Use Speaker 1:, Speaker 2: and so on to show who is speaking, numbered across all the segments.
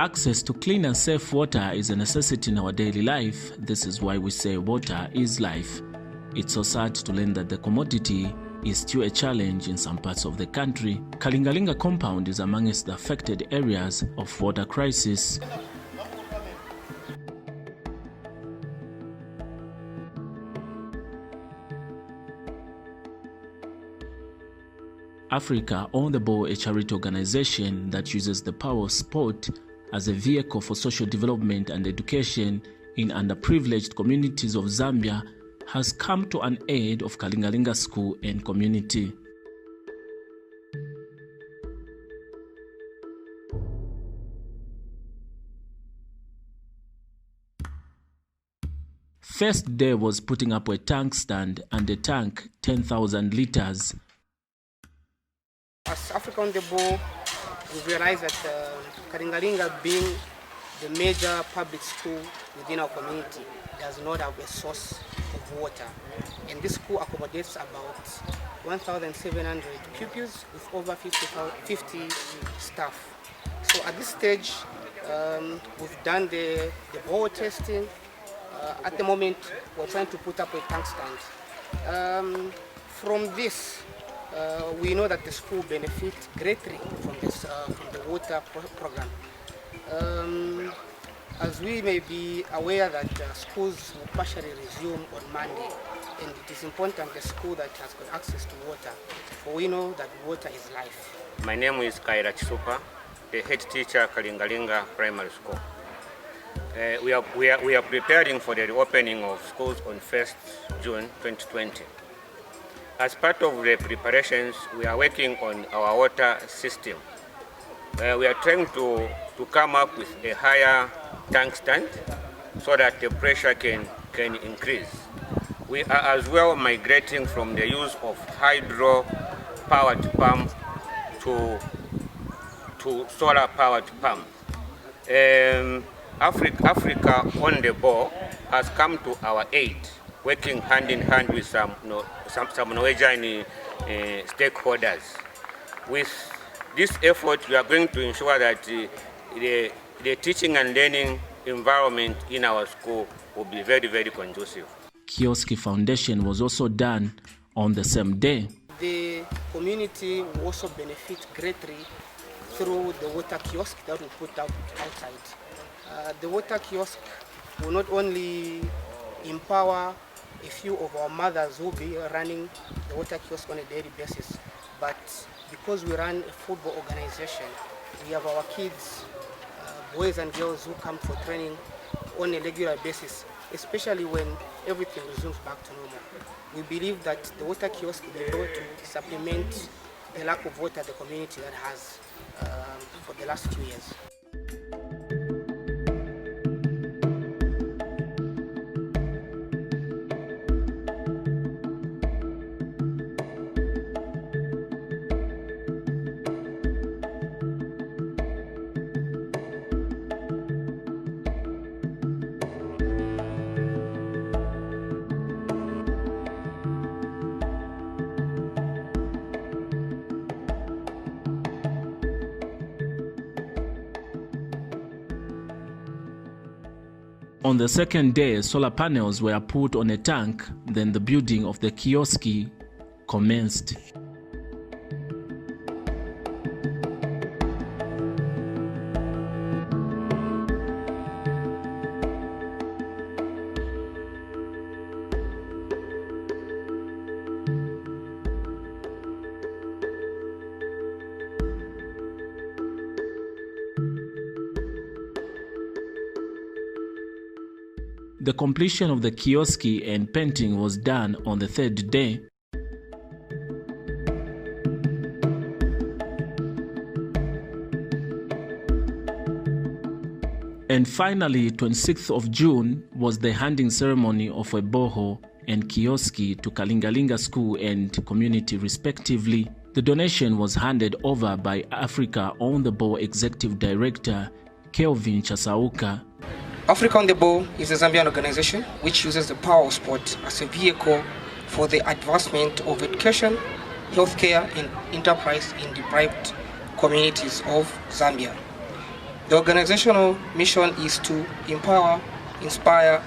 Speaker 1: Access to clean and safe water is a necessity in our daily life. This is why we say water is life. It's so sad to learn that the commodity is still a challenge in some parts of the country. Kalingalinga compound is amongst the affected areas of water crisis. Africa on the Ball, a charity organization that uses the power of sport as a vehicle for social development and education in underprivileged communities of Zambia, has come to an aid of Kalingalinga school and community. First day was putting up a tank stand and a tank 10,000 liters.
Speaker 2: As Africa on the Ball, we realized that Kalingalinga, being the major public school within our community, does not have a source of water. And this school accommodates about 1,700 pupils with over 50 staff. So at this stage, we've done the borehole testing. At the moment, we're trying to put up a tank stand. From this, we know that the school benefits greatly from the water program. As we may be aware that schools will partially resume on Monday, and it is important the school that has got access to water, for we know that water is life.
Speaker 3: My name is Kaira Chisupa, the head teacher at Kalingalinga Primary School. We are preparing for the reopening of schools on 1st June 2020. As part of the preparations, we are working on our water system. We are trying to come up with a higher tank stand so that the pressure can increase. We are as well migrating from the use of hydro-powered pump to solar-powered pump. Africa on the Ball has come to our aid, working hand in hand with some Norwegian stakeholders. With this effort, we are going to ensure that the teaching and learning environment in our school will be very, very conducive.
Speaker 1: Kiosk Foundation was also done on the same day.
Speaker 2: The community will also benefit greatly through the water kiosk that we put out outside. The water kiosk will not only empower a few of our mothers who will be running the water kiosk on a daily basis, but because we run a football organization, we have our kids, boys and girls who come for training on a regular basis, especially when everything resumes back to normal. We believe that the water kiosk will be able to supplement the lack of water the community that has for the last few years.
Speaker 1: On the second day, solar panels were put on a tank, then the building of the kiosk commenced. The completion of the kiosk and painting was done on the third day. And finally, 26th of June was the handing ceremony of a borehole and kiosk to Kalingalinga School and community respectively. The donation was handed over by Africa on the Ball Executive Director Kelvin Chasauka.
Speaker 2: Africa on the Ball is a Zambian organization which uses the power of sport as a vehicle for the advancement of education, healthcare, and enterprise in deprived communities of Zambia. The organizational mission is to empower, inspire,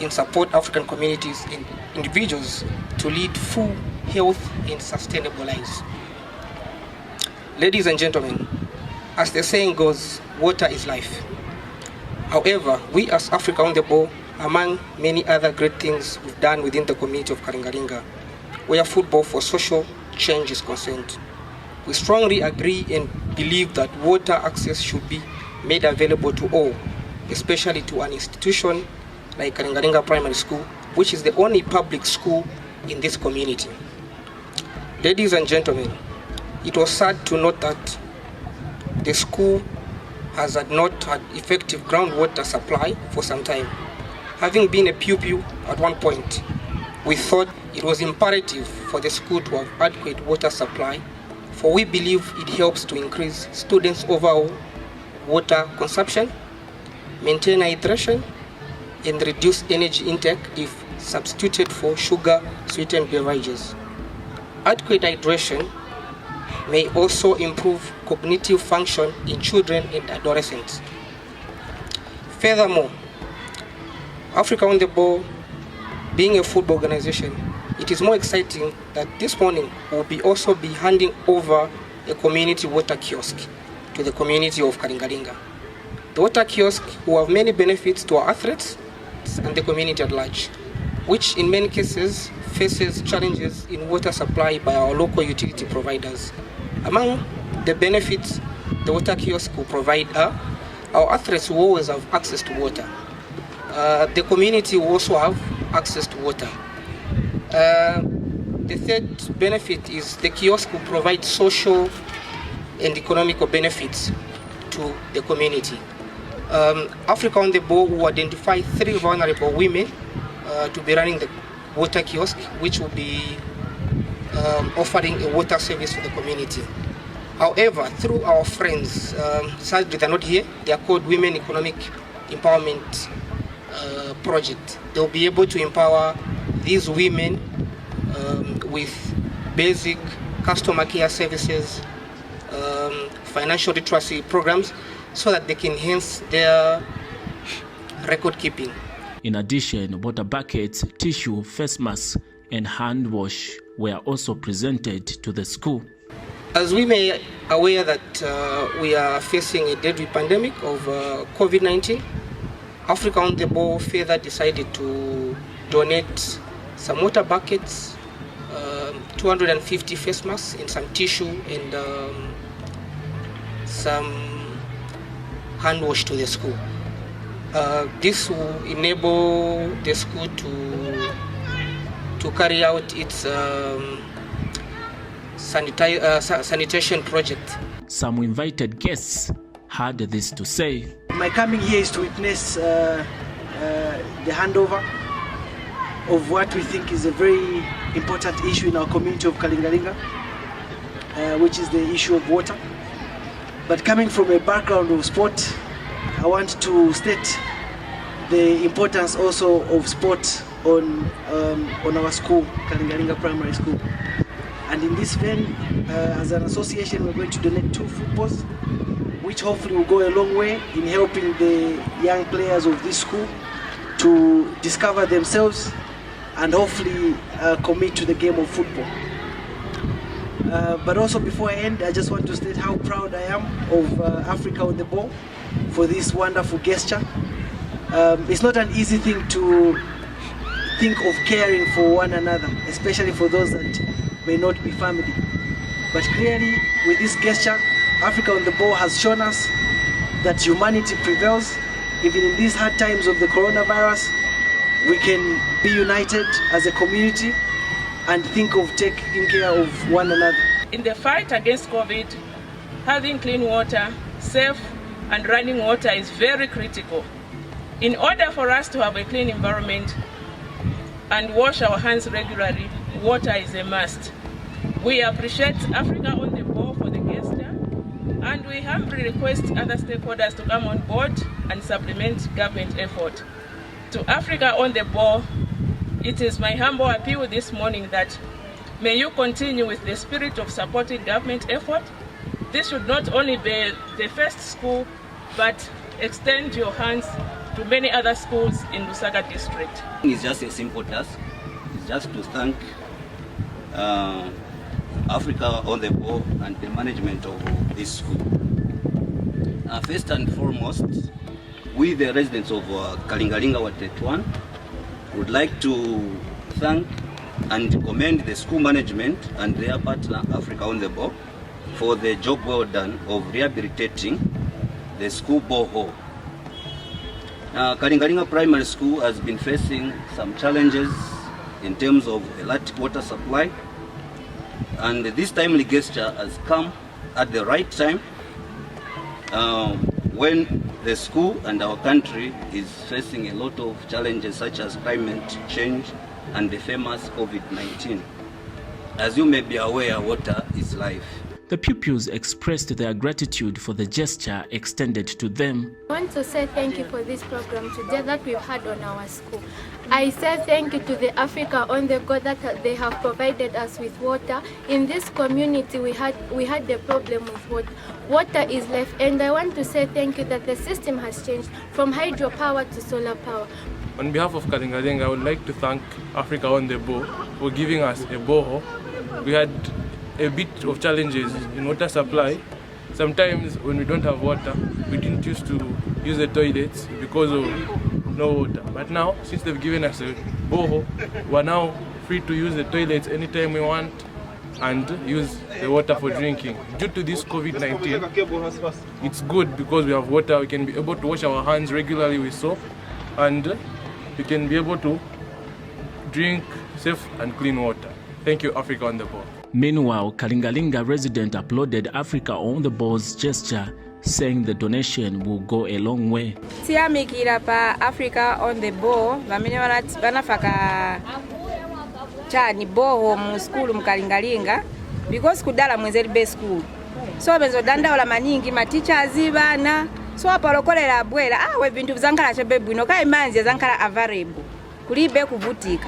Speaker 2: and support African communities and individuals to lead full, health, and sustainable lives. Ladies and gentlemen, as the saying goes, water is life. However, we as Africa on the Ball, among many other great things we've done within the community of Kalingalinga, where football for social change is concerned, we strongly agree and believe that water access should be made available to all, especially to an institution like Kalingalinga Primary School, which is the only public school in this community. Ladies and gentlemen, it was sad to note that the school has not had effective groundwater supply for some time. Having been a pupil at one point, we thought it was imperative for the school to have adequate water supply, for we believe it helps to increase students' overall water consumption, maintain hydration, and reduce energy intake if substituted for sugar-sweetened beverages. Adequate hydration may also improve cognitive function in children and adolescents. Furthermore, Africa on the Ball, being a football organization, it is more exciting that this morning we'll also be handing over a community water kiosk to the community of Kalingalinga. The water kiosk will have many benefits to our athletes and the community at large, which in many cases faces challenges in water supply by our local utility providers. Among the benefits the water kiosk will provide are our athletes will always have access to water. The community will also have access to water. The third benefit is the kiosk will provide social and economical benefits to the community. Africa on the Ball will identify 3 vulnerable women to be running the water kiosk, which will be offering a water service to the community. However, through our friends, sadly they're not here, they are called Women Economic Empowerment Project. They'll be able to empower these women with basic customer care services, financial literacy programs, so that they can enhance their record keeping.
Speaker 1: In addition, water buckets, tissue, face masks, and hand wash were also presented to the school.
Speaker 2: As we may aware that we are facing a deadly pandemic of COVID-19, Africa on the Ball further decided to donate some water buckets, 250 face masks, and some tissue and some hand wash to the school. This will enable the school to carry out its sanitation project.
Speaker 1: Some invited guests had this to say.
Speaker 4: My coming here is to witness the handover of what we think is a very important issue in our community of Kalingalinga, which is the issue of water. But coming from a background of sport, I want to state the importance also of sport on our school, Kalingalinga Primary School. And in this vein, as an association, we're going to donate 2 footballs, which hopefully will go a long way in helping the young players of this school to discover themselves and hopefully commit to the game of football. But also before I end, I just want to state how proud I am of Africa on the Ball for this wonderful gesture. It's not an easy thing to think of caring for one another, especially for those that may not be family. But clearly, with this gesture, Africa on the Ball has shown us that humanity prevails. Even in these hard times of the coronavirus, we can be united as a community and think of taking care of one another.
Speaker 5: In the fight against COVID, having clean water, safe and running water is very critical. In order for us to have a clean environment and wash our hands regularly, water is a must. We appreciate Africa on the Ball for the gesture, and we humbly request other stakeholders to come on board and supplement government effort. To Africa on the Ball, it is my humble appeal this morning that may you continue with the spirit of supporting government effort. This should not only be the first school but extend your hands to many other schools in Lusaka district.
Speaker 6: It's just a simple task. It's just to thank Africa on the Ball and the management of this school. First and foremost, we the residents of Kalingalinga Ward 1 would like to thank and commend the school management and their partner Africa on the Ball for the job well done of rehabilitating the school borehole. Kalingalinga Primary School has been facing some challenges in terms of erratic water supply, and this timely gesture has come at the right time when the school and our country is facing a lot of challenges such as climate change and the famous COVID-19. As you may be aware, water is life.
Speaker 1: The pupils expressed their gratitude for the gesture extended to them.
Speaker 7: I want to say thank you for this program today that we've had on our school. I say thank you to the Africa on the Go that they have provided us with water. In this community we had the problem with water. Water is left, and I want to say thank you that the system has changed from hydropower to solar power.
Speaker 8: On behalf of Kalingalinga, I would like to thank Africa on the Ball for giving us a borehole. We had a bit of challenges in water supply. Sometimes when we don't have water, we didn't used to use the toilets because of no water. But now, since they've given us a borehole, we're now free to use the toilets anytime we want and use the water for drinking. Due to this COVID-19, it's good because we have water. We can be able to wash our hands regularly with soap, and we can be able to drink safe and clean water. Thank you, Africa on the Ball.
Speaker 1: Meanwhile, Kalingalinga resident applauded Africa on the Ball's gesture, saying the donation will go a long way.
Speaker 9: Tiyamikira pa Africa on the Ball vamene vanafaka chani boho mu school mu Kalingalinga because kudala mwenzeli be school. So benzo dandaula maningi ma teachers bana so apalokolera abwera we bintu zankala chebebwino kai manzi zankala available kulibe kuvutika.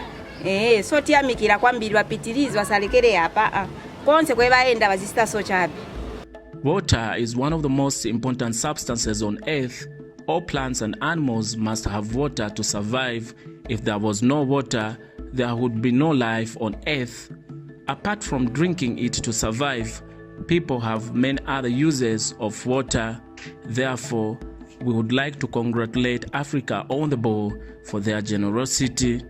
Speaker 9: So tiyamikira kwambiri bapitirizi basalekere apa konse kwe baenda bazista so chabi.
Speaker 1: Water is one of the most important substances on earth. All plants and animals must have water to survive. If there was no water, there would be no life on earth. Apart from drinking it to survive, people have many other uses of water. Therefore, we would like to congratulate Africa on the Ball for their generosity.